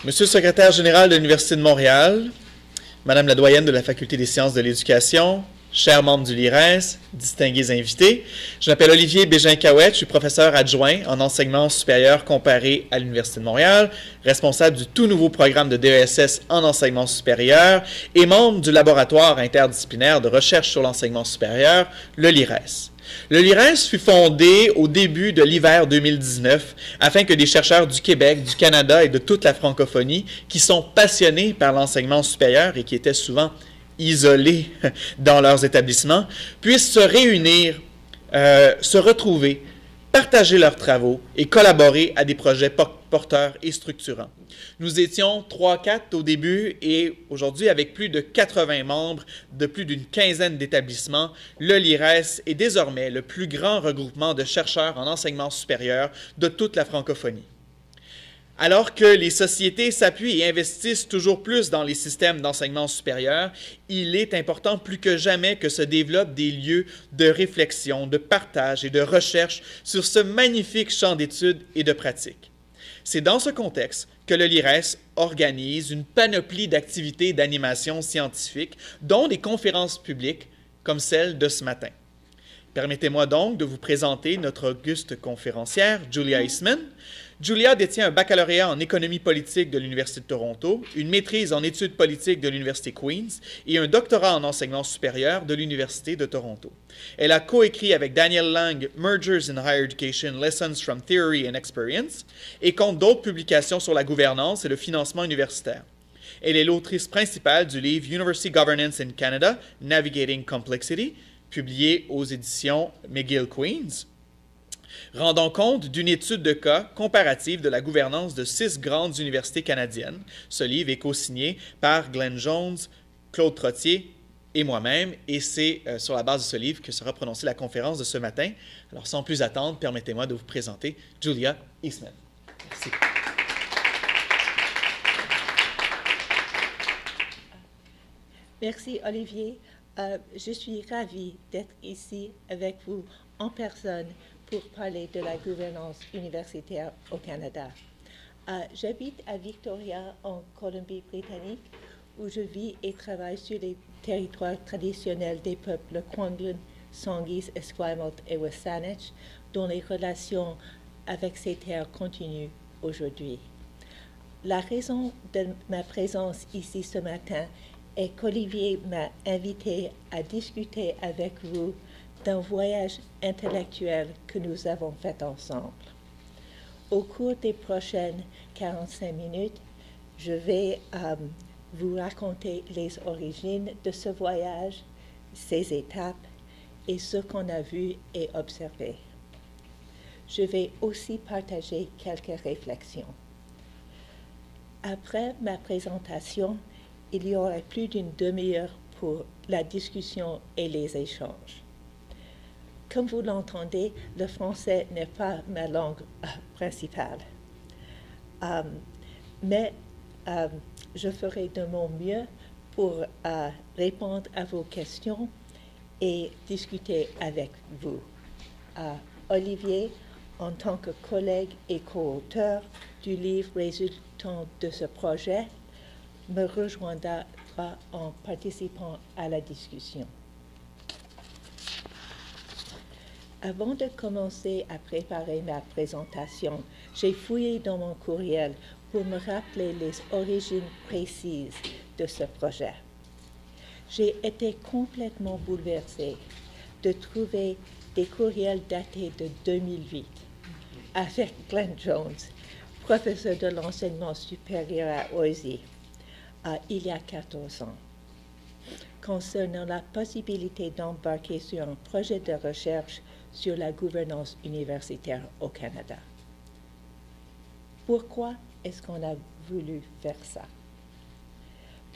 Monsieur le secrétaire général de l'Université de Montréal, Madame la doyenne de la Faculté des sciences de l'éducation, chers membres du LIRES, distingués invités, je m'appelle Olivier Bégin-Cahouette, je suis professeur adjoint en enseignement supérieur comparé à l'Université de Montréal, responsable du tout nouveau programme de DESS en enseignement supérieur et membre du laboratoire interdisciplinaire de recherche sur l'enseignement supérieur, le LIRES. Le LIRES fut fondé au début de l'hiver 2019 afin que des chercheurs du Québec, du Canada et de toute la francophonie qui sont passionnés par l'enseignement supérieur et qui étaient souvent isolés dans leurs établissements puissent se réunir, se retrouver, partager leurs travaux et collaborer à des projets porteurs et structurants. Nous étions 3-4 au début et aujourd'hui, avec plus de 80 membres de plus d'une quinzaine d'établissements, le LIRES est désormais le plus grand regroupement de chercheurs en enseignement supérieur de toute la francophonie. Alors que les sociétés s'appuient et investissent toujours plus dans les systèmes d'enseignement supérieur, il est important plus que jamais que se développent des lieux de réflexion, de partage et de recherche sur ce magnifique champ d'études et de pratiques. C'est dans ce contexte que le LIRES organise une panoplie d'activités d'animation scientifique, dont des conférences publiques comme celle de ce matin. Permettez-moi donc de vous présenter notre auguste conférencière, Julia Eastman. Julia détient un baccalauréat en économie politique de l'Université de Toronto, une maîtrise en études politiques de l'Université Queen's et un doctorat en enseignement supérieur de l'Université de Toronto. Elle a coécrit avec Daniel Lang Mergers in Higher Education, Lessons from Theory and Experience et compte d'autres publications sur la gouvernance et le financement universitaire. Elle est l'autrice principale du livre University Governance in Canada, Navigating Complexity, publié aux éditions McGill Queen's, rendant compte d'une étude de cas comparative de la gouvernance de 6 grandes universités canadiennes. Ce livre est co-signé par Glenn Jones, Claude Trottier et moi-même, et c'est sur la base de ce livre que sera prononcée la conférence de ce matin. Alors, sans plus attendre, permettez-moi de vous présenter Julia Eastman. Merci. Merci, Olivier. Je suis ravie d'être ici avec vous en personne pour parler de la gouvernance universitaire au Canada. J'habite à Victoria, en Colombie-Britannique, où je vis et travaille sur les territoires traditionnels des peuples Kwanglen, Songhees, Esquimalt et Wasanich, dont les relations avec ces terres continuent aujourd'hui. La raison de ma présence ici ce matin est qu'Olivier m'a invité à discuter avec vous d'un voyage intellectuel que nous avons fait ensemble. Au cours des prochaines 45 minutes, je vais vous raconter les origines de ce voyage, ses étapes et ce qu'on a vu et observé. Je vais aussi partager quelques réflexions. Après ma présentation, il y aura plus d'une demi-heure pour la discussion et les échanges. Comme vous l'entendez, le français n'est pas ma langue principale. Mais je ferai de mon mieux pour répondre à vos questions et discuter avec vous. Olivier, en tant que collègue et co-auteur du livre résultant de ce projet, me rejoindra en participant à la discussion. Avant de commencer à préparer ma présentation, j'ai fouillé dans mon courriel pour me rappeler les origines précises de ce projet. J'ai été complètement bouleversée de trouver des courriels datés de 2008 avec Glenn Jones, professeur de l'enseignement supérieur à OISI, il y a 14 ans, concernant la possibilité d'embarquer sur un projet de recherche sur la gouvernance universitaire au Canada. Pourquoi est-ce qu'on a voulu faire ça?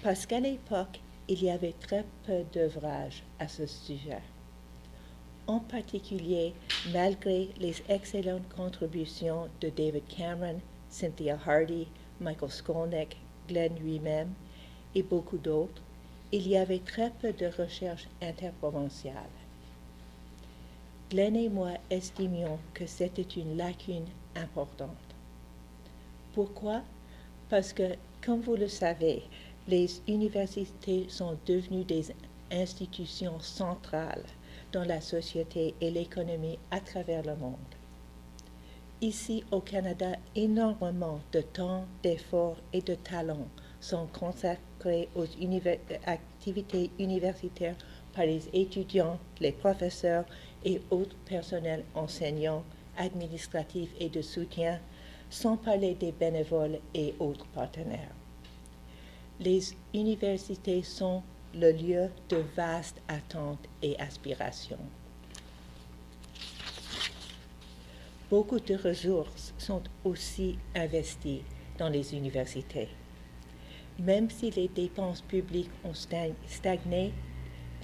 Parce qu'à l'époque, il y avait très peu d'ouvrages à ce sujet. En particulier, malgré les excellentes contributions de David Cameron, Cynthia Hardy, Michael Skolnick, Glenn lui-même et beaucoup d'autres, il y avait très peu de recherche interprovinciale. Glenn et moi estimions que c'était une lacune importante. Pourquoi? Parce que, comme vous le savez, les universités sont devenues des institutions centrales dans la société et l'économie à travers le monde. Ici, au Canada, énormément de temps, d'efforts et de talents sont consacrés aux activités universitaires par les étudiants, les professeurs et autres personnels enseignants, administratifs et de soutien, sans parler des bénévoles et autres partenaires. Les universités sont le lieu de vastes attentes et aspirations. Beaucoup de ressources sont aussi investies dans les universités. Même si les dépenses publiques ont stagné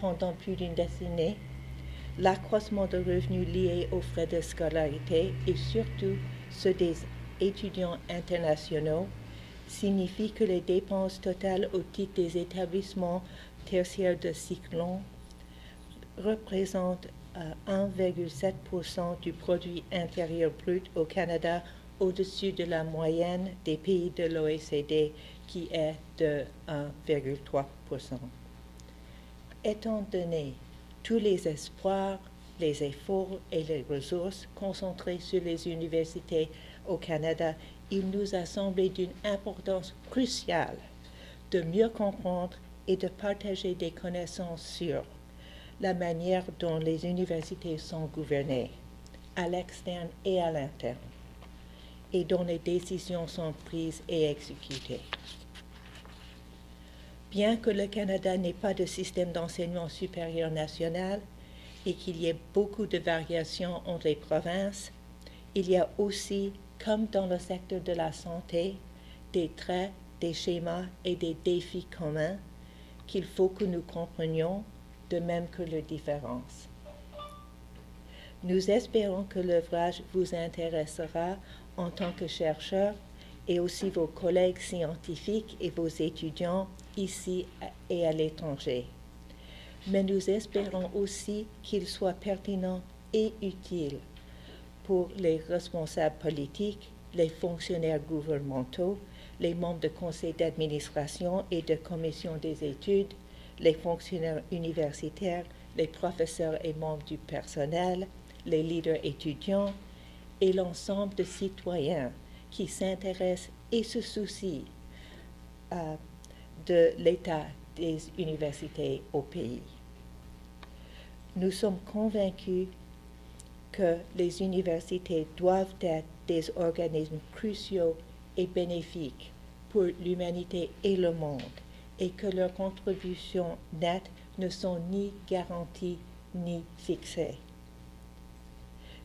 pendant plus d'une décennie, l'accroissement de revenus liés aux frais de scolarité et surtout ceux des étudiants internationaux signifie que les dépenses totales au titre des établissements tertiaires de cycle long représentent 1,7% du produit intérieur brut au Canada, au-dessus de la moyenne des pays de l'OECD qui est de 1,3%. Étant donné tous les espoirs, les efforts et les ressources concentrés sur les universités au Canada, il nous a semblé d'une importance cruciale de mieux comprendre et de partager des connaissances sur la manière dont les universités sont gouvernées, à l'externe et à l'interne, et dont les décisions sont prises et exécutées. Bien que le Canada n'ait pas de système d'enseignement supérieur national et qu'il y ait beaucoup de variations entre les provinces, il y a aussi, comme dans le secteur de la santé, des traits, des schémas et des défis communs qu'il faut que nous comprenions, de même que leurs différences. Nous espérons que l'ouvrage vous intéressera en tant que chercheur et aussi vos collègues scientifiques et vos étudiants ici et à l'étranger. Mais nous espérons aussi qu'il soit pertinent et utile pour les responsables politiques, les fonctionnaires gouvernementaux, les membres de conseils d'administration et de commission des études, les fonctionnaires universitaires, les professeurs et membres du personnel, les leaders étudiants et l'ensemble de citoyens qui s'intéressent et se soucient de l'état des universités au pays. Nous sommes convaincus que les universités doivent être des organismes cruciaux et bénéfiques pour l'humanité et le monde, et que leurs contributions nettes ne sont ni garanties ni fixées.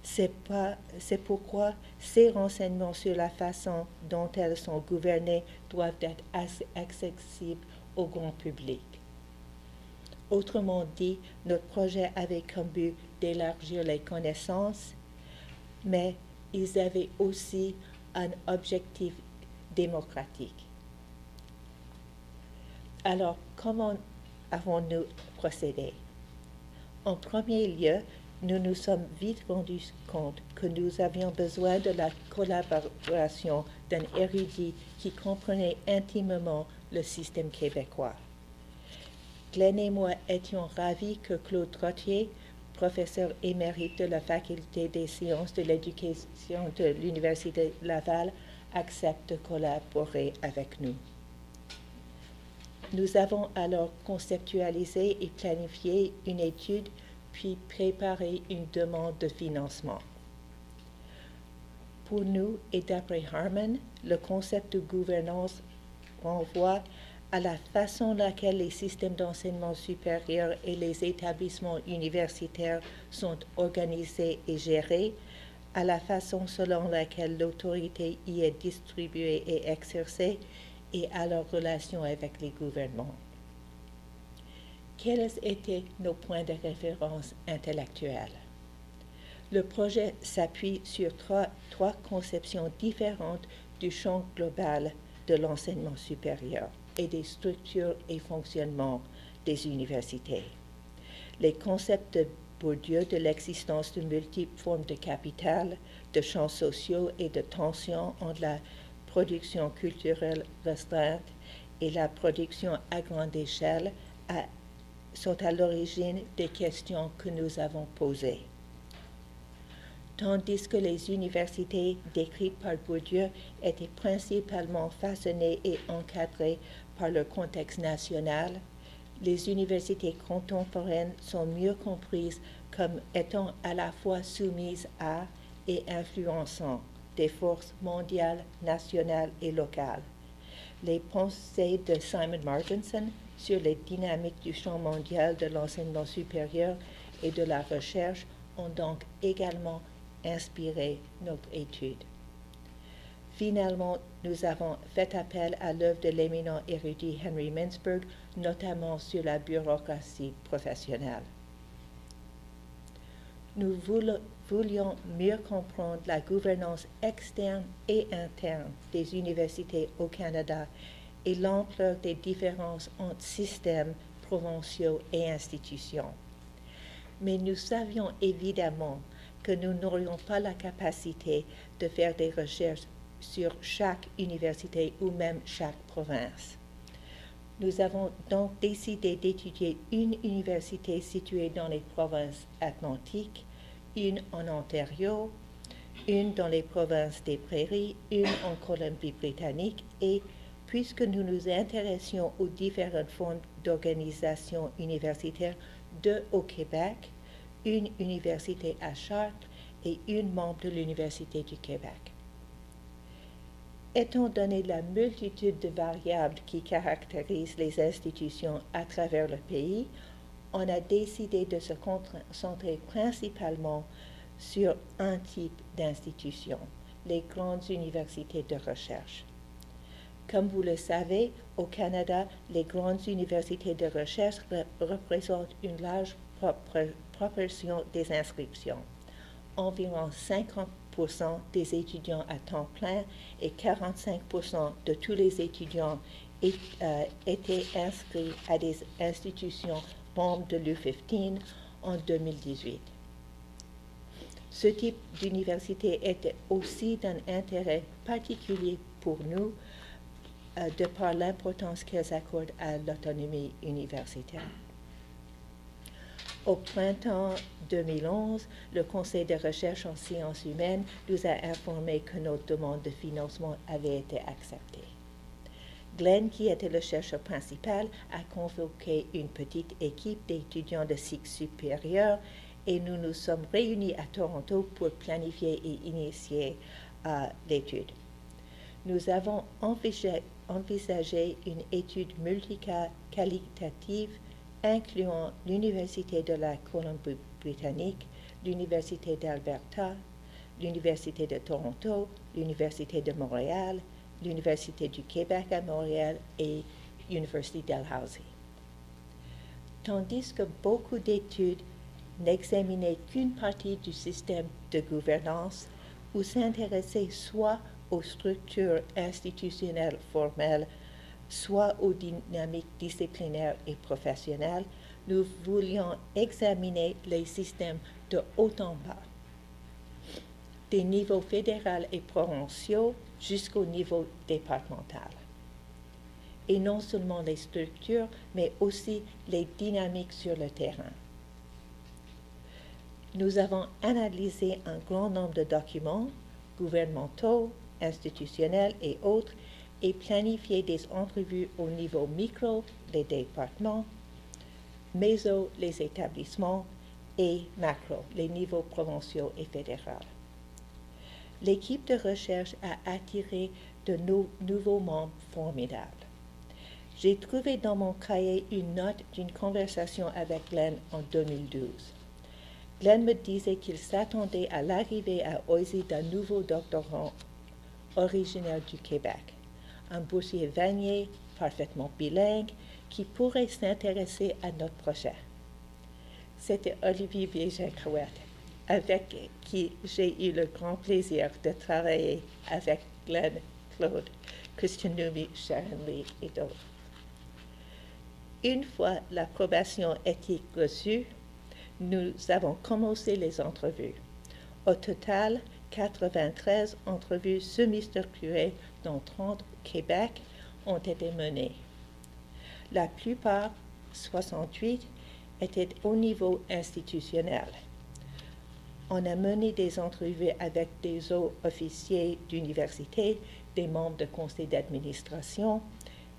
C'est pourquoi ces renseignements sur la façon dont elles sont gouvernées doivent être accessibles au grand public. Autrement dit, notre projet avait comme but d'élargir les connaissances, mais ils avaient aussi un objectif démocratique. Alors, comment avons-nous procédé? En premier lieu, nous nous sommes vite rendus compte que nous avions besoin de la collaboration d'un érudit qui comprenait intimement le système québécois. Glenn et moi étions ravis que Claude Trottier, professeur émérite de la Faculté des sciences de l'éducation de l'Université Laval, accepte de collaborer avec nous. Nous avons alors conceptualisé et planifié une étude, puis préparé une demande de financement. Pour nous, et d'après Harman, le concept de gouvernance renvoie à la façon laquelle les systèmes d'enseignement supérieur et les établissements universitaires sont organisés et gérés, à la façon selon laquelle l'autorité y est distribuée et exercée, et à leur relation avec les gouvernements. Quels étaient nos points de référence intellectuels? Le projet s'appuie sur trois conceptions différentes du champ global de l'enseignement supérieur et des structures et fonctionnements des universités. Les concepts de Bourdieu de l'existence de multiples formes de capital, de champs sociaux et de tensions entre la production culturelle restreinte et la production à grande échelle sont à l'origine des questions que nous avons posées. Tandis que les universités décrites par Bourdieu étaient principalement façonnées et encadrées par le contexte national, les universités contemporaines sont mieux comprises comme étant à la fois soumises à et influençant des forces mondiales, nationales et locales. Les pensées de Simon Marginson sur les dynamiques du champ mondial de l'enseignement supérieur et de la recherche ont donc également inspiré notre étude. Finalement, nous avons fait appel à l'œuvre de l'éminent érudit Henry Mintzberg, notamment sur la bureaucratie professionnelle. Nous voulions mieux comprendre la gouvernance externe et interne des universités au Canada et l'ampleur des différences entre systèmes provinciaux et institutions. Mais nous savions évidemment que nous n'aurions pas la capacité de faire des recherches sur chaque université ou même chaque province. Nous avons donc décidé d'étudier une université située dans les provinces atlantiques, une en Ontario, une dans les provinces des Prairies, une en Colombie-Britannique et, puisque nous nous intéressions aux différentes formes d'organisation universitaire, deux au Québec, une université à Chartres et une membre de l'Université du Québec. Étant donné la multitude de variables qui caractérisent les institutions à travers le pays, on a décidé de se concentrer principalement sur un type d'institution, les grandes universités de recherche. Comme vous le savez, au Canada, les grandes universités de recherche représentent une large proportion des inscriptions. Environ 50% des étudiants à temps plein et 45% de tous les étudiants étaient inscrits à des institutions membres de l'U15 en 2018. Ce type d'université était aussi d'un intérêt particulier pour nous de par l'importance qu'elles accordent à l'autonomie universitaire. Au printemps 2011, le Conseil de recherche en sciences humaines nous a informé que notre demande de financement avait été acceptée. Glenn, qui était le chercheur principal, a convoqué une petite équipe d'étudiants de cycle supérieur et nous nous sommes réunis à Toronto pour planifier et initier l'étude. Nous avons envisagé une étude multiqualitative incluant l'Université de la Colombie-Britannique, l'Université d'Alberta, l'Université de Toronto, l'Université de Montréal, l'Université du Québec à Montréal et l'Université Dalhousie. Tandis que beaucoup d'études n'examinaient qu'une partie du système de gouvernance ou s'intéressaient soit aux structures institutionnelles formelles, soit aux dynamiques disciplinaires et professionnelles, nous voulions examiner les systèmes de haut en bas, des niveaux fédéral et provinciaux jusqu'au niveau départemental. Et non seulement les structures, mais aussi les dynamiques sur le terrain. Nous avons analysé un grand nombre de documents gouvernementaux, institutionnels et autres, et planifier des entrevues au niveau micro, les départements, méso, les établissements, et macro, les niveaux provinciaux et fédéraux. L'équipe de recherche a attiré de nouveaux membres formidables. J'ai trouvé dans mon cahier une note d'une conversation avec Glenn en 2012. Glenn me disait qu'il s'attendait à l'arrivée à OISE d'un nouveau doctorant originaire du Québec, un boursier Vanier, parfaitement bilingue, qui pourrait s'intéresser à notre projet. C'était Olivier Bégin-Cahouette, avec qui j'ai eu le grand plaisir de travailler avec Glenn, Claude, Christian Numi, Sharon Lee et d'autres. Une fois l'approbation éthique reçue, nous avons commencé les entrevues. Au total, 93 entrevues semi-structurées dont 30 au Québec, ont été menées. La plupart, 68, étaient au niveau institutionnel. On a mené des entrevues avec des hauts officiers d'université, des membres de conseil d'administration,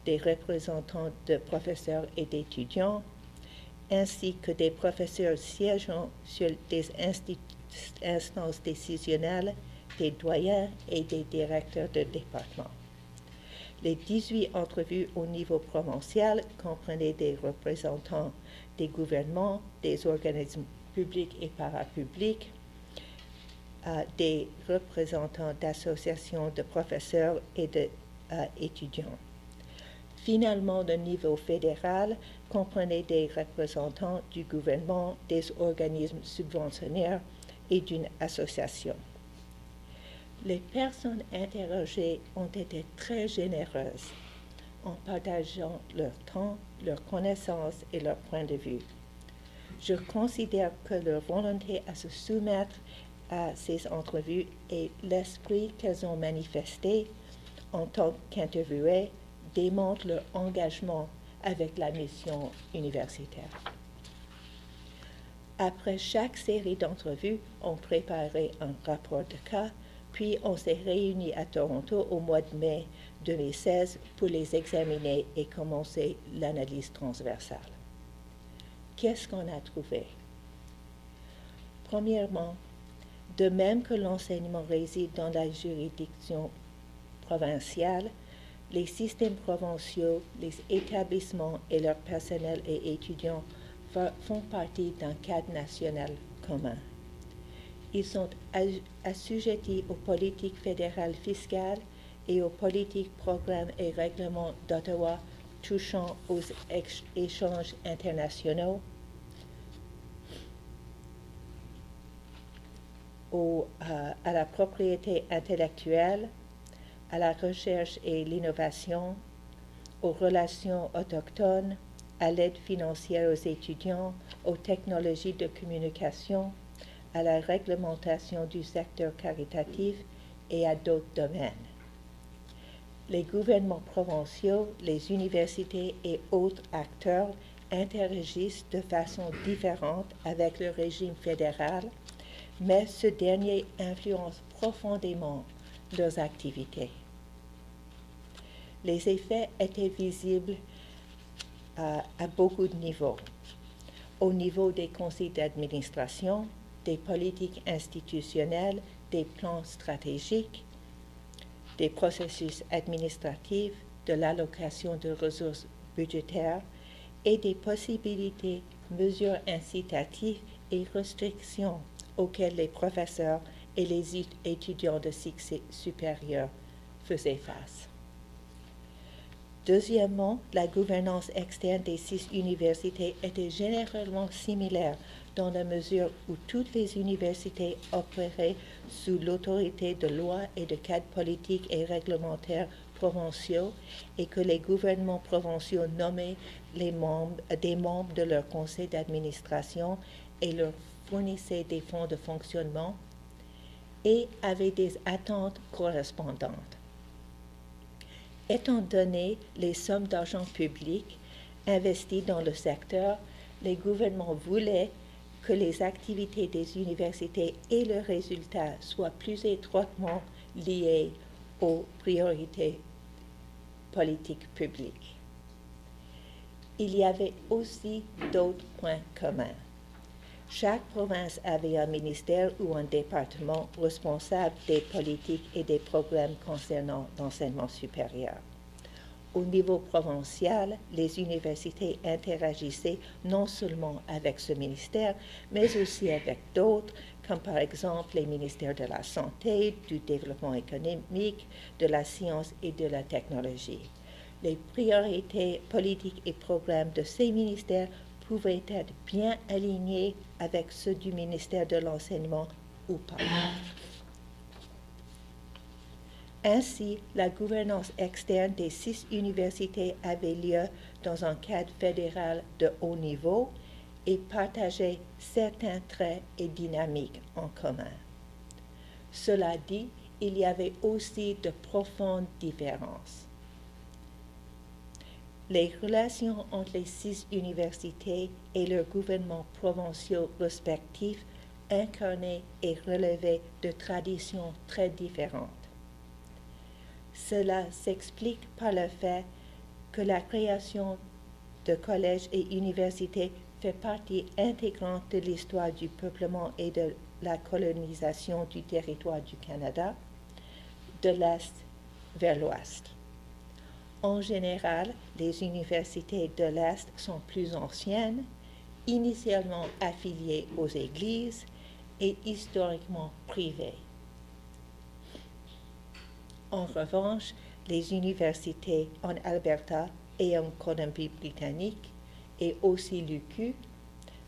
des représentants de professeurs et d'étudiants, ainsi que des professeurs siégeant sur des instances décisionnelles, des doyens et des directeurs de département. Les 18 entrevues au niveau provincial comprenaient des représentants des gouvernements, des organismes publics et parapublics, des représentants d'associations de professeurs et d'étudiants. Finalement, le niveau fédéral comprenait des représentants du gouvernement, des organismes subventionnaires et d'une association. Les personnes interrogées ont été très généreuses en partageant leur temps, leurs connaissances et leurs points de vue. Je considère que leur volonté à se soumettre à ces entrevues et l'esprit qu'elles ont manifesté en tant qu'interviewées démontrent leur engagement avec la mission universitaire. Après chaque série d'entrevues, on préparait un rapport de cas, puis on s'est réunis à Toronto au mois de mai 2016 pour les examiner et commencer l'analyse transversale. Qu'est-ce qu'on a trouvé? Premièrement, de même que l'enseignement réside dans la juridiction provinciale, les systèmes provinciaux, les établissements et leur personnel et étudiants font partie d'un cadre national commun. Ils sont assujettis aux politiques fédérales fiscales et aux politiques, programmes et règlements d'Ottawa touchant aux échanges internationaux, à la propriété intellectuelle, à la recherche et l'innovation, aux relations autochtones, à l'aide financière aux étudiants, aux technologies de communication, à la réglementation du secteur caritatif et à d'autres domaines. Les gouvernements provinciaux, les universités et autres acteurs interagissent de façon différente avec le régime fédéral, mais ce dernier influence profondément leurs activités. Les effets étaient visibles à beaucoup de niveaux. Au niveau des conseils d'administration, des politiques institutionnelles, des plans stratégiques, des processus administratifs, de l'allocation de ressources budgétaires et des possibilités, mesures incitatives et restrictions auxquelles les professeurs et les étudiants de cycle supérieur faisaient face. Deuxièmement, la gouvernance externe des 6 universités était généralement similaire dans la mesure où toutes les universités opéraient sous l'autorité de lois et de cadres politiques et réglementaires provinciaux et que les gouvernements provinciaux nommaient des membres de leur conseil d'administration et leur fournissaient des fonds de fonctionnement et avaient des attentes correspondantes. Étant donné les sommes d'argent public investies dans le secteur, les gouvernements voulaient que les activités des universités et leurs résultats soient plus étroitement liés aux priorités politiques publiques. Il y avait aussi d'autres points communs. Chaque province avait un ministère ou un département responsable des politiques et des programmes concernant l'enseignement supérieur. Au niveau provincial, les universités interagissaient non seulement avec ce ministère, mais aussi avec d'autres, comme par exemple les ministères de la Santé, du Développement économique, de la Science et de la Technologie. Les priorités politiques et programmes de ces ministères pouvaient être bien alignés avec ceux du ministère de l'Enseignement ou pas. Ainsi, la gouvernance externe des 6 universités avait lieu dans un cadre fédéral de haut niveau et partageait certains traits et dynamiques en commun. Cela dit, il y avait aussi de profondes différences. Les relations entre les 6 universités et leurs gouvernements provinciaux respectifs incarnaient et relevaient de traditions très différentes. Cela s'explique par le fait que la création de collèges et universités fait partie intégrante de l'histoire du peuplement et de la colonisation du territoire du Canada, de l'Est vers l'Ouest. En général, les universités de l'Est sont plus anciennes, initialement affiliées aux églises et historiquement privées. En revanche, les universités en Alberta et en Colombie-Britannique, et aussi l'UQ,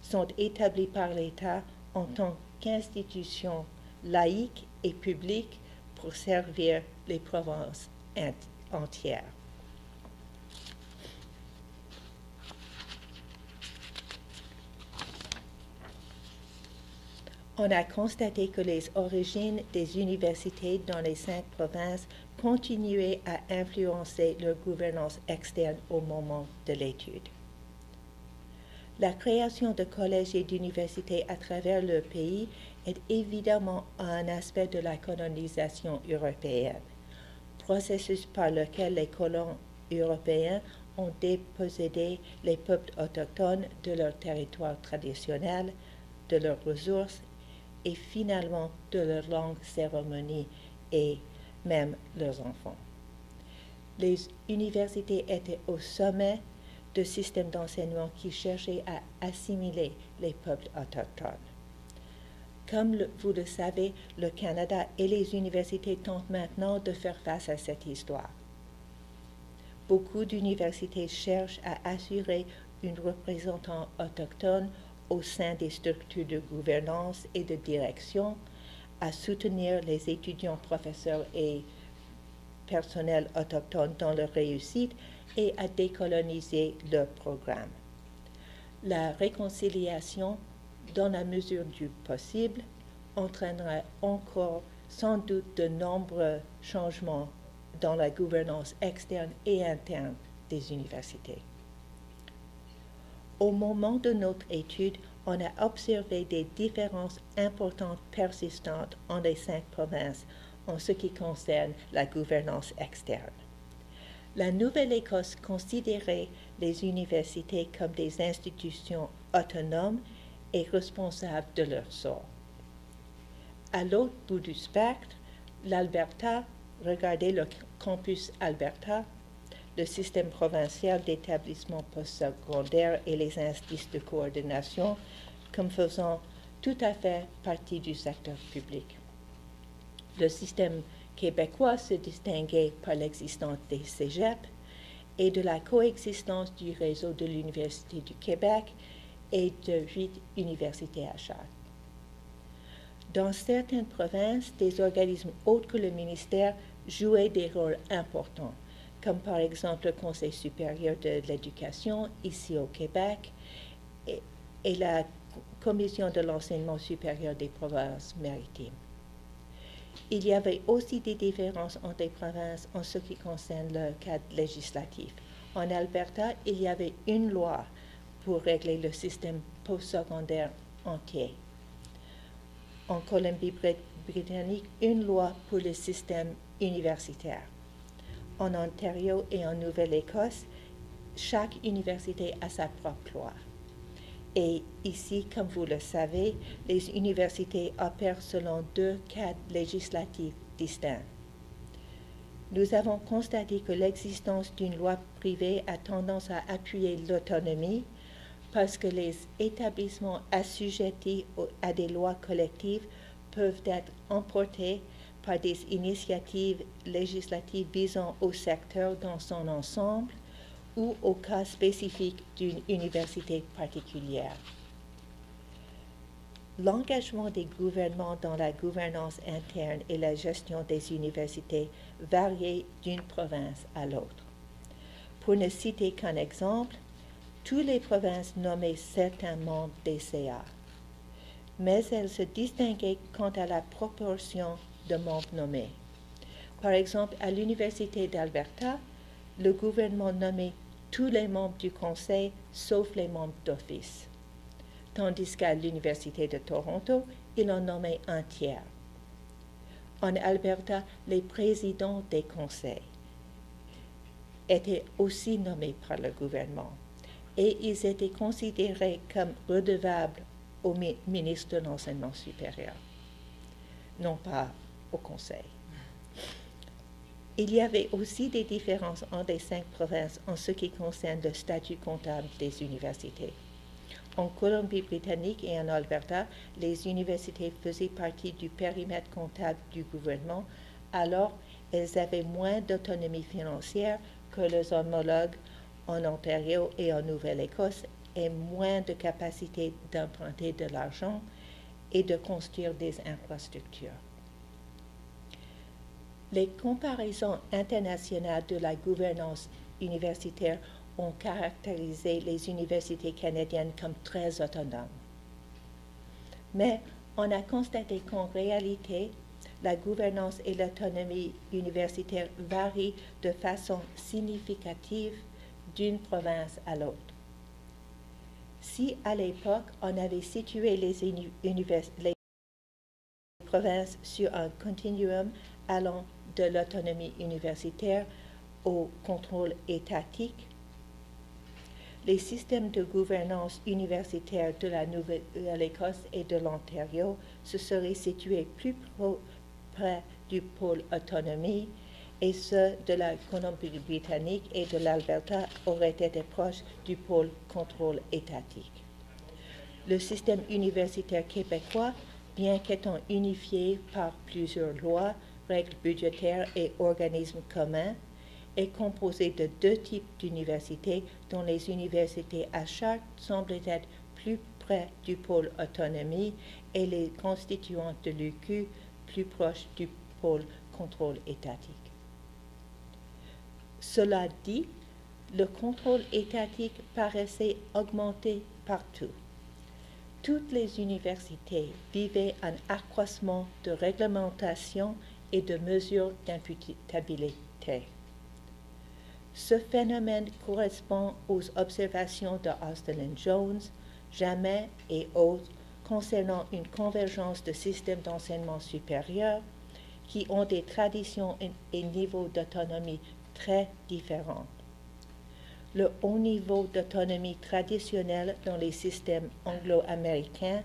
sont établies par l'État en tant qu'institutions laïques et publiques pour servir les provinces entières. On a constaté que les origines des universités dans les 5 provinces continuaient à influencer leur gouvernance externe au moment de l'étude. La création de collèges et d'universités à travers le pays est évidemment un aspect de la colonisation européenne, processus par lequel les colons européens ont dépossédé les peuples autochtones de leur territoire traditionnel, de leurs ressources et finalement de leur langue, cérémonie et même leurs enfants. Les universités étaient au sommet de systèmes d'enseignement qui cherchaient à assimiler les peuples autochtones. Comme vous le savez, le Canada et les universités tentent maintenant de faire face à cette histoire. Beaucoup d'universités cherchent à assurer une représentation autochtone au sein des structures de gouvernance et de direction, à soutenir les étudiants, professeurs et personnel autochtone dans leur réussite et à décoloniser leur programme. La réconciliation, dans la mesure du possible, entraînera encore sans doute de nombreux changements dans la gouvernance externe et interne des universités. Au moment de notre étude, on a observé des différences importantes persistantes entre les 5 provinces en ce qui concerne la gouvernance externe. La Nouvelle-Écosse considérait les universités comme des institutions autonomes et responsables de leur sort. À l'autre bout du spectre, l'Alberta regardait le campus Alberta, le système provincial d'établissement postsecondaire et les instituts de coordination comme faisant tout à fait partie du secteur public. Le système québécois se distinguait par l'existence des cégeps et de la coexistence du réseau de l'Université du Québec et de 8 universités à charge. Dans certaines provinces, des organismes autres que le ministère jouaient des rôles importants, comme par exemple le Conseil supérieur de l'éducation ici au Québec et la Commission de l'enseignement supérieur des provinces maritimes. Il y avait aussi des différences entre les provinces en ce qui concerne le cadre législatif. En Alberta, il y avait une loi pour régler le système postsecondaire entier. En Colombie-Britannique, une loi pour le système universitaire. En Ontario et en Nouvelle-Écosse, chaque université a sa propre loi. Et ici, comme vous le savez, les universités opèrent selon 2 cadres législatifs distincts. Nous avons constaté que l'existence d'une loi privée a tendance à appuyer l'autonomie parce que les établissements assujettis à des lois collectives peuvent être emportés par des initiatives législatives visant au secteur dans son ensemble ou au cas spécifique d'une université particulière. L'engagement des gouvernements dans la gouvernance interne et la gestion des universités variait d'une province à l'autre. Pour ne citer qu'un exemple, toutes les provinces nommaient certains membres des CA, mais elles se distinguaient quant à la proportion de membres nommés. Par exemple, à l'Université d'Alberta, le gouvernement nommait tous les membres du conseil sauf les membres d'office, tandis qu'à l'Université de Toronto, il en nommait un tiers. En Alberta, les présidents des conseils étaient aussi nommés par le gouvernement et ils étaient considérés comme redevables au ministre de l'Enseignement supérieur, non pas au conseil. Il y avait aussi des différences entre les 5 provinces en ce qui concerne le statut comptable des universités. En Colombie-Britannique et en Alberta, les universités faisaient partie du périmètre comptable du gouvernement, alors elles avaient moins d'autonomie financière que leurs homologues en Ontario et en Nouvelle-Écosse et moins de capacité d'emprunter de l'argent et de construire des infrastructures. Les comparaisons internationales de la gouvernance universitaire ont caractérisé les universités canadiennes comme très autonomes. Mais on a constaté qu'en réalité, la gouvernance et l'autonomie universitaire varient de façon significative d'une province à l'autre. Si à l'époque, on avait situé les provinces sur un continuum allant de l'autonomie universitaire au contrôle étatique, les systèmes de gouvernance universitaire de la Nouvelle-Écosse et de l'Ontario se seraient situés plus près du pôle autonomie et ceux de la Colombie-Britannique et de l'Alberta auraient été proches du pôle contrôle étatique. Le système universitaire québécois, bien qu'étant unifié par plusieurs lois, règles budgétaires et organismes communs, est composé de 2 types d'universités dont les universités à charte semblent être plus près du pôle autonomie et les constituants de l'UQ plus proches du pôle contrôle étatique. Cela dit, le contrôle étatique paraissait augmenter partout. Toutes les universités vivaient un accroissement de réglementation et de mesures d'imputabilité. Ce phénomène correspond aux observations de Austen Jones, Jamais et autres concernant une convergence de systèmes d'enseignement supérieur qui ont des traditions et niveaux d'autonomie très différents. Le haut niveau d'autonomie traditionnel dans les systèmes anglo-américains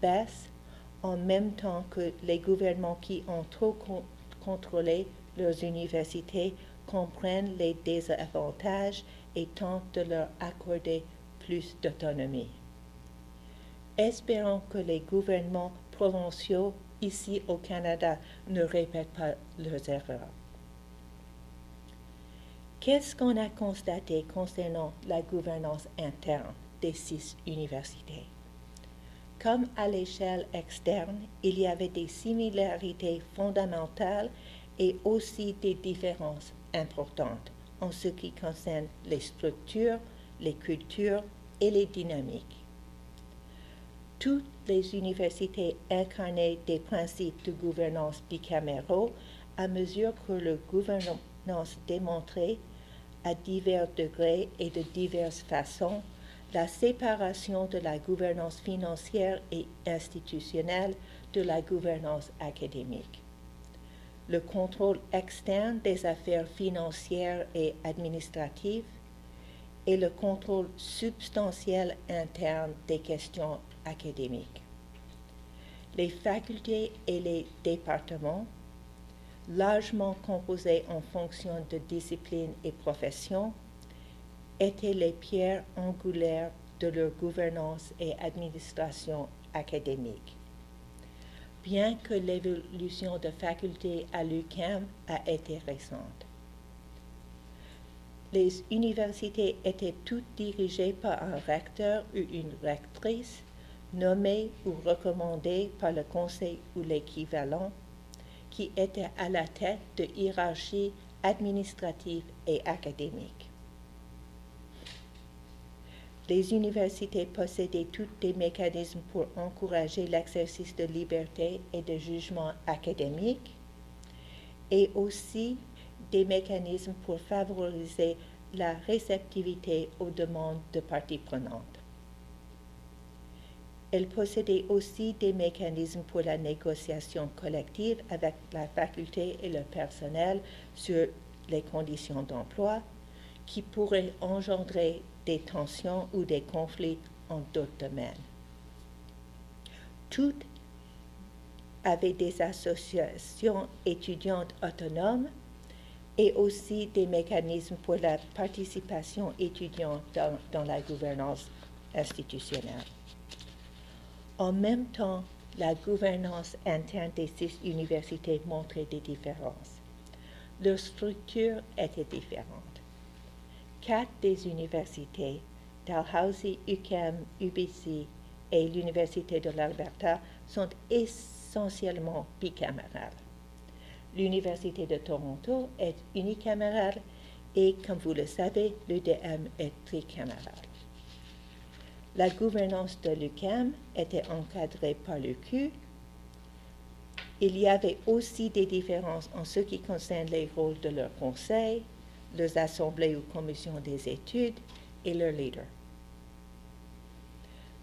baisse en même temps que les gouvernements qui ont trop contrôlé leurs universités comprennent les désavantages et tentent de leur accorder plus d'autonomie. Espérons que les gouvernements provinciaux ici au Canada ne répètent pas leurs erreurs. Qu'est-ce qu'on a constaté concernant la gouvernance interne des 6 universités? Comme à l'échelle externe, il y avait des similarités fondamentales et aussi des différences importantes en ce qui concerne les structures, les cultures et les dynamiques. Toutes les universités incarnaient des principes de gouvernance bicaméraux à mesure que leur gouvernance démontrait, à divers degrés et de diverses façons, la séparation de la gouvernance financière et institutionnelle de la gouvernance académique. Le contrôle externe des affaires financières et administratives et le contrôle substantiel interne des questions académiques. Les facultés et les départements, largement composés en fonction de disciplines et professions, étaient les pierres angulaires de leur gouvernance et administration académique. Bien que l'évolution de facultés à l'UQAM a été récente. Les universités étaient toutes dirigées par un recteur ou une rectrice, nommée ou recommandée par le conseil ou l'équivalent, qui était à la tête de hiérarchies administratives et académiques. Les universités possédaient tous des mécanismes pour encourager l'exercice de liberté et de jugement académique, et aussi des mécanismes pour favoriser la réceptivité aux demandes de parties prenantes. Elle possédait aussi des mécanismes pour la négociation collective avec la faculté et le personnel sur les conditions d'emploi qui pourraient engendrer des tensions ou des conflits en d'autres domaines. Toutes avaient des associations étudiantes autonomes et aussi des mécanismes pour la participation étudiante dans la gouvernance institutionnelle. En même temps, la gouvernance interne des 6 universités montrait des différences. Leur structure était différente. 4 des universités, Dalhousie, UQAM, UBC et l'Université de l'Alberta, sont essentiellement bicamérales. L'Université de Toronto est unicamérale et, comme vous le savez, l'UDM est tricamérale. La gouvernance de l'UQAM était encadrée par l'UQ. Il y avait aussi des différences en ce qui concerne les rôles de leurs conseils, leurs assemblées ou commissions des études et leurs leaders.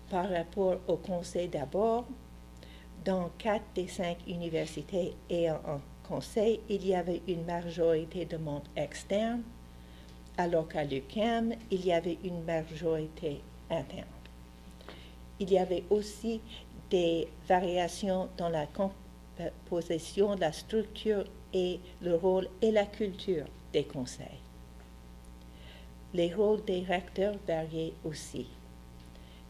Par rapport au conseil d'abord, dans 4 des 5 universités ayant un conseil, il y avait une majorité de membres externes, alors qu'à l'UQAM, il y avait une majorité interne. Il y avait aussi des variations dans la composition, la structure et le rôle et la culture des conseils. Les rôles des recteurs variaient aussi.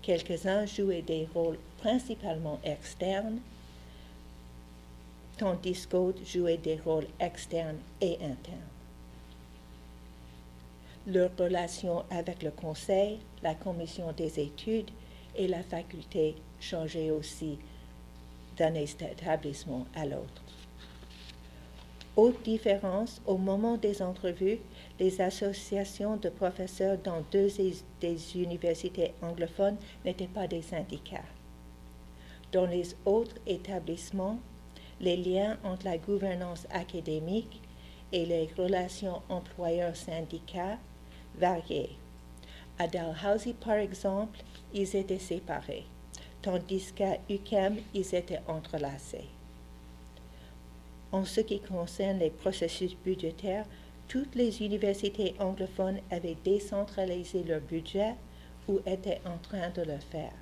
Quelques-uns jouaient des rôles principalement externes, tandis qu'autres jouaient des rôles externes et internes. Leur relation avec le conseil, la commission des études et la faculté changeait aussi d'un établissement à l'autre. Autre différence, au moment des entrevues, les associations de professeurs dans 2 des universités anglophones n'étaient pas des syndicats. Dans les autres établissements, les liens entre la gouvernance académique et les relations employeurs-syndicats variaient. À Dalhousie, par exemple, ils étaient séparés, tandis qu'à UQAM, ils étaient entrelacés. En ce qui concerne les processus budgétaires, toutes les universités anglophones avaient décentralisé leur budget ou étaient en train de le faire,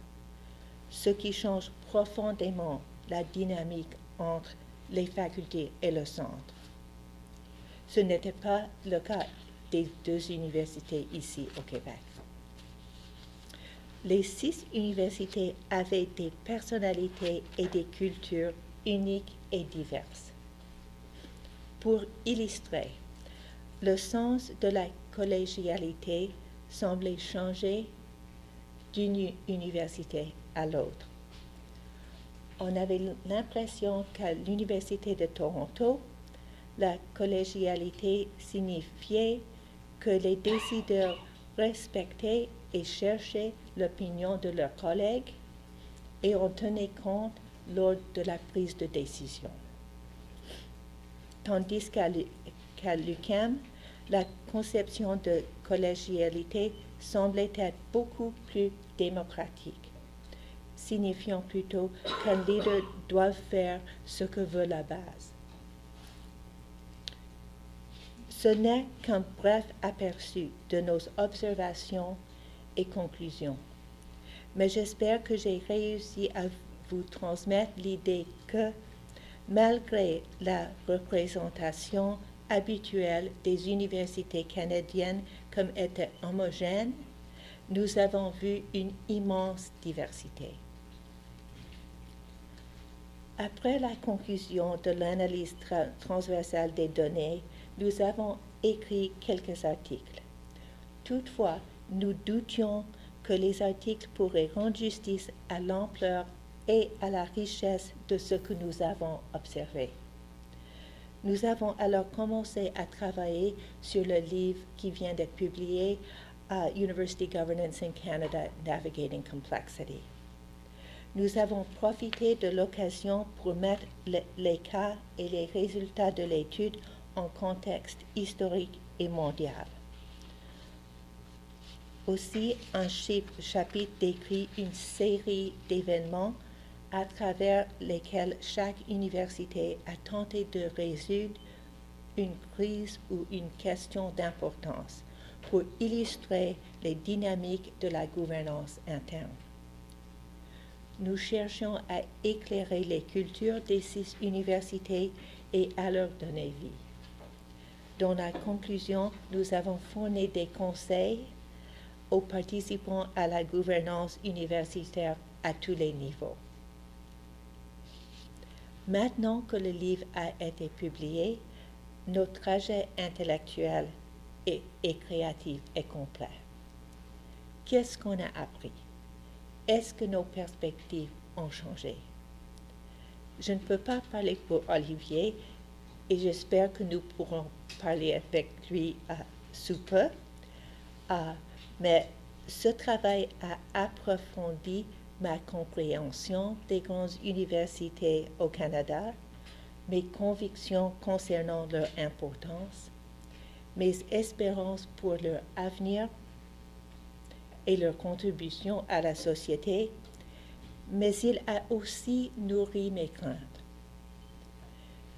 ce qui change profondément la dynamique entre les facultés et le centre. Ce n'était pas le cas des 2 universités ici au Québec. Les 6 universités avaient des personnalités et des cultures uniques et diverses. Pour illustrer, le sens de la collégialité semblait changer d'une université à l'autre. On avait l'impression qu'à l'Université de Toronto, la collégialité signifiait que les décideurs respectaient et cherchaient l'opinion de leurs collègues et en tenaient compte lors de la prise de décision. Tandis qu'à l'UQAM, la conception de collégialité semblait être beaucoup plus démocratique, signifiant plutôt qu'un leader doit faire ce que veut la base. Ce n'est qu'un bref aperçu de nos observations et conclusions, mais j'espère que j'ai réussi à vous transmettre l'idée que, malgré la représentation habituelle des universités canadiennes comme étant homogènes, nous avons vu une immense diversité. Après la conclusion de l'analyse transversale des données, nous avons écrit quelques articles. Toutefois, nous doutions que les articles pourraient rendre justice à l'ampleur et à la richesse de ce que nous avons observé. Nous avons alors commencé à travailler sur le livre qui vient d'être publié à University Governance in Canada, Navigating Complexity. Nous avons profité de l'occasion pour mettre les cas et les résultats de l'étude en contexte historique et mondial. Aussi, un chapitre décrit une série d'événements à travers lesquels chaque université a tenté de résoudre une crise ou une question d'importance pour illustrer les dynamiques de la gouvernance interne. Nous cherchons à éclairer les cultures des 6 universités et à leur donner vie. Dans la conclusion, nous avons fourni des conseils aux participants à la gouvernance universitaire à tous les niveaux. Maintenant que le livre a été publié, notre trajet intellectuel et créatif est complet. Qu'est-ce qu'on a appris? Est-ce que nos perspectives ont changé? Je ne peux pas parler pour Olivier et j'espère que nous pourrons parler avec lui sous peu. Mais ce travail a approfondi ma compréhension des grandes universités au Canada, mes convictions concernant leur importance, mes espérances pour leur avenir et leur contribution à la société, mais il a aussi nourri mes craintes.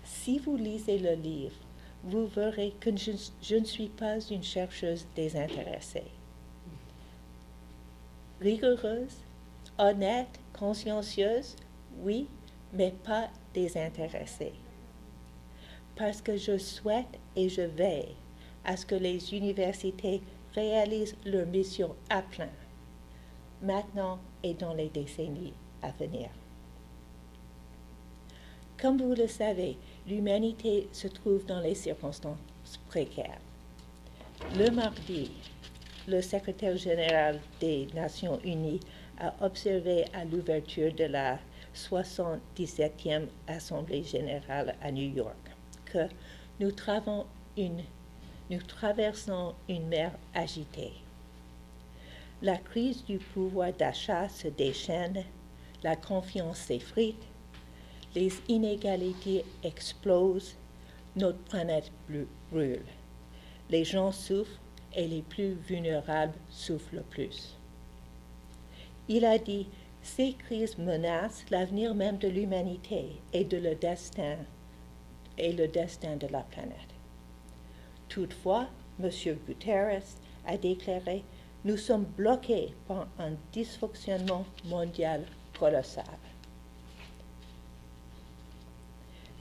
Si vous lisez le livre, vous verrez que je ne suis pas une chercheuse désintéressée. Rigoureuse, honnête, consciencieuse, oui, mais pas désintéressée. Parce que je souhaite et je veille à ce que les universités réalisent leur mission à plein, maintenant et dans les décennies à venir. Comme vous le savez, l'humanité se trouve dans les circonstances précaires. Le mardi, le secrétaire général des Nations Unies a observé à l'ouverture de la 77e Assemblée générale à New York que nous traversons une mer agitée. La crise du pouvoir d'achat se déchaîne, la confiance s'effrite, les inégalités explosent, notre planète brûle. Les gens souffrent et les plus vulnérables souffrent le plus. Il a dit, ces crises menacent l'avenir même de l'humanité et le destin de la planète. Toutefois, M. Guterres a déclaré, nous sommes bloqués par un dysfonctionnement mondial colossal.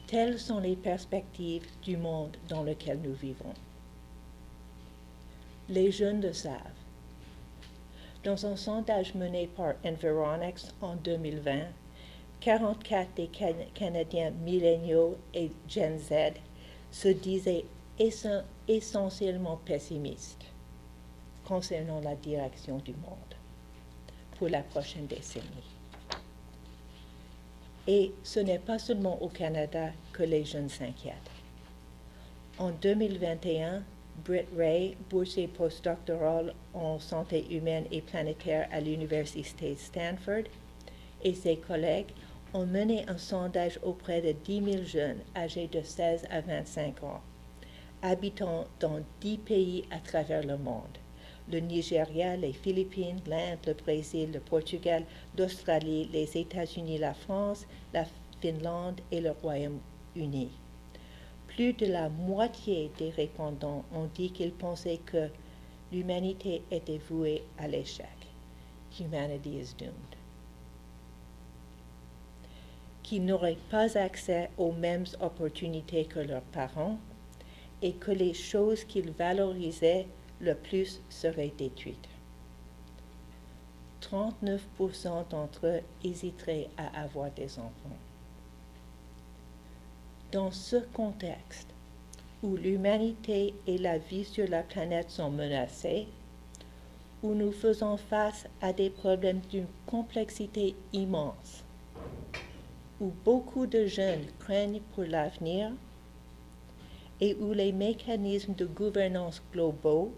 Telles sont les perspectives du monde dans lequel nous vivons. Les jeunes le savent. Dans un sondage mené par Environics en 2020, 44 des Canadiens milléniaux et Gen Z se disaient essentiellement pessimistes concernant la direction du monde pour la prochaine décennie. Et ce n'est pas seulement au Canada que les jeunes s'inquiètent. En 2021, Britt Ray, boursier postdoctoral en santé humaine et planétaire à l'Université Stanford, et ses collègues ont mené un sondage auprès de 10 000 jeunes âgés de 16 à 25 ans, habitant dans 10 pays à travers le monde: le Nigeria, les Philippines, l'Inde, le Brésil, le Portugal, l'Australie, les États-Unis, la France, la Finlande et le Royaume-Uni. Plus de la moitié des répondants ont dit qu'ils pensaient que l'humanité était vouée à l'échec. Humanity is doomed. Qu'ils n'auraient pas accès aux mêmes opportunités que leurs parents et que les choses qu'ils valorisaient le plus seraient détruites. 39% d'entre eux hésiteraient à avoir des enfants. Dans ce contexte où l'humanité et la vie sur la planète sont menacées, où nous faisons face à des problèmes d'une complexité immense, où beaucoup de jeunes craignent pour l'avenir et où les mécanismes de gouvernance globaux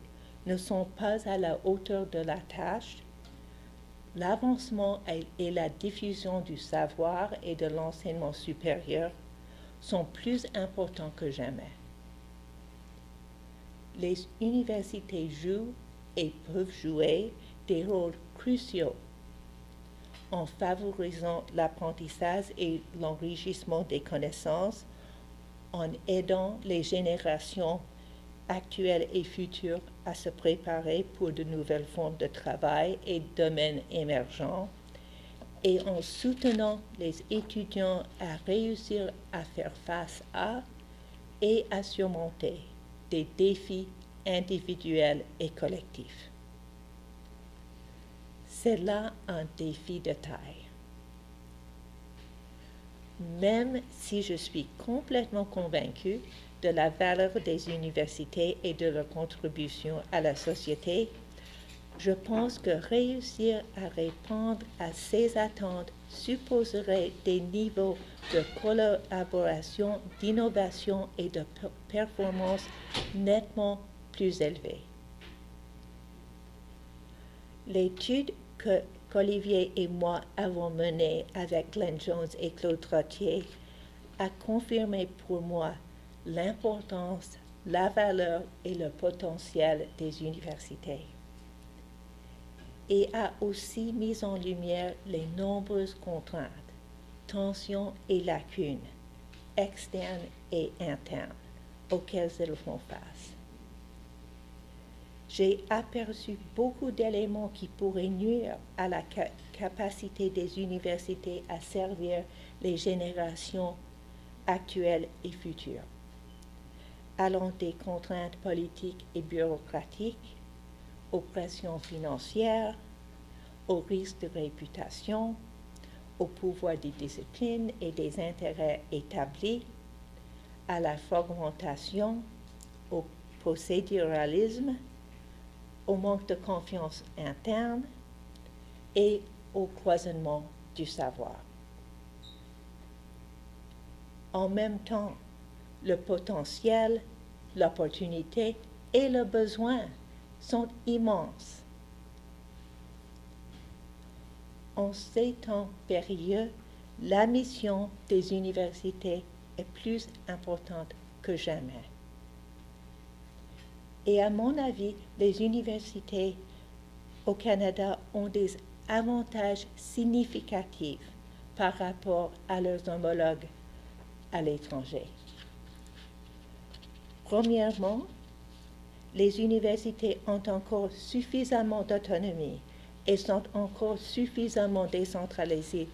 ne sont pas à la hauteur de la tâche, l'avancement et la diffusion du savoir et de l'enseignement supérieur sont plus importants que jamais. Les universités jouent et peuvent jouer des rôles cruciaux en favorisant l'apprentissage et l'enrichissement des connaissances, en aidant les générations actuelles et futures à se préparer pour de nouvelles formes de travail et domaines émergents, et en soutenant les étudiants à réussir à faire face à et à surmonter des défis individuels et collectifs. C'est là un défi de taille. Même si je suis complètement convaincue de la valeur des universités et de leur contribution à la société, je pense que réussir à répondre à ces attentes supposerait des niveaux de collaboration, d'innovation et de performance nettement plus élevés. L'étude qu'Olivier et moi avons menée avec Glenn Jones et Claude Trottier a confirmé pour moi l'importance, la valeur et le potentiel des universités, et a aussi mis en lumière les nombreuses contraintes, tensions et lacunes, externes et internes, auxquelles elles font face. J'ai aperçu beaucoup d'éléments qui pourraient nuire à la capacité des universités à servir les générations actuelles et futures, allant des contraintes politiques et bureaucratiques, aux pressions financières, aux risques de réputation, au pouvoir des disciplines et des intérêts établis, à la fragmentation, au procéduralisme, au manque de confiance interne et au cloisonnement du savoir. En même temps, le potentiel, l'opportunité et le besoin sont immenses. En ces temps périlleux, la mission des universités est plus importante que jamais. Et à mon avis, les universités au Canada ont des avantages significatifs par rapport à leurs homologues à l'étranger. Premièrement, les universités ont encore suffisamment d'autonomie et sont encore suffisamment décentralisées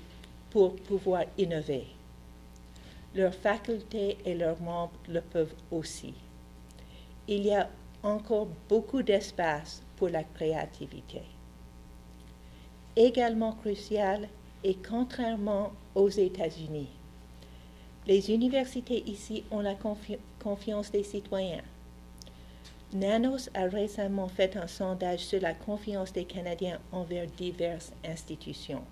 pour pouvoir innover. Leurs facultés et leurs membres le peuvent aussi. Il y a encore beaucoup d'espace pour la créativité. Également crucial, et contrairement aux États-Unis, les universités ici ont la confiance des citoyens. Nanos a récemment fait un sondage sur la confiance des Canadiens envers diverses institutions.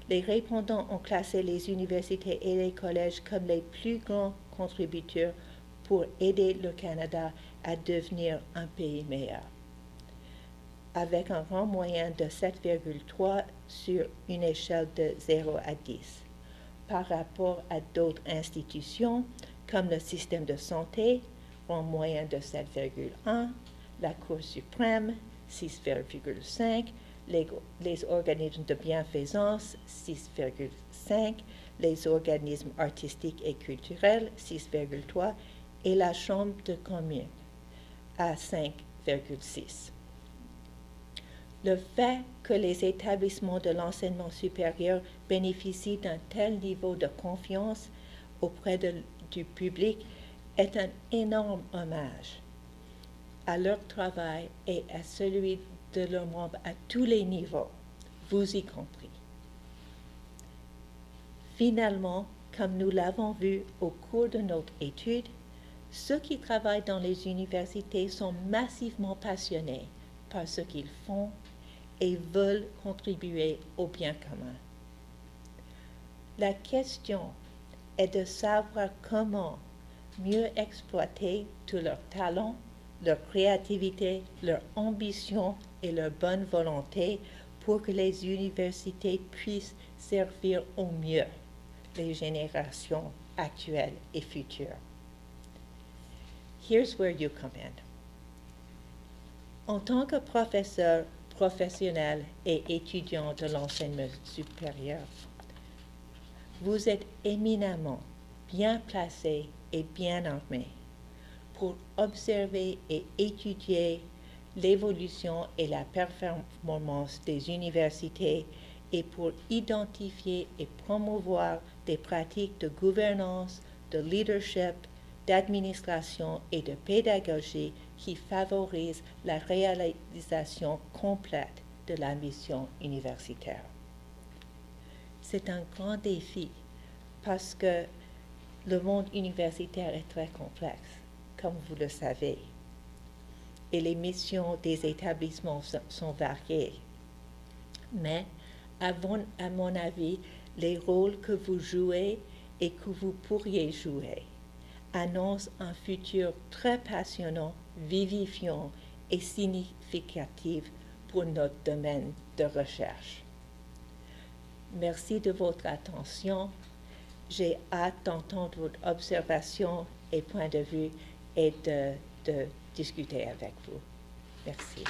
Les répondants ont classé les universités et les collèges comme les plus grands contributeurs pour aider le Canada à devenir un pays meilleur, avec un rang moyen de 7,3 sur une échelle de 0 à 10, par rapport à d'autres institutions comme le système de santé, rang moyen de 7,1, la Cour suprême, 6,5, les organismes de bienfaisance, 6,5, les organismes artistiques et culturels, 6,3, et la Chambre de communes, à 5,6. Le fait que les établissements de l'enseignement supérieur bénéficient d'un tel niveau de confiance auprès du public est un énorme hommage à leur travail et à celui de leurs membres à tous les niveaux, vous y compris. Finalement, comme nous l'avons vu au cours de notre étude, ceux qui travaillent dans les universités sont massivement passionnés par ce qu'ils font et veulent contribuer au bien commun. La question est de savoir comment mieux exploiter tous leurs talents, leur créativité, leur ambition et leur bonne volonté pour que les universités puissent servir au mieux les générations actuelles et futures. Here's where you come in. En tant que professeur professionnel et étudiant de l'enseignement supérieur, vous êtes éminemment bien placé et bien armé pour observer et étudier l'évolution et la performance des universités et pour identifier et promouvoir des pratiques de gouvernance, de leadership, d'administration et de pédagogie qui favorisent la réalisation complète de la mission universitaire. C'est un grand défi parce que le monde universitaire est très complexe, comme vous le savez, et les missions des établissements sont variées. Mais, à mon avis, les rôles que vous jouez et que vous pourriez jouer annoncent un futur très passionnant, vivifiant et significatif pour notre domaine de recherche. Merci de votre attention. J'ai hâte d'entendre votre observation et point de vue et de discuter avec vous. Merci.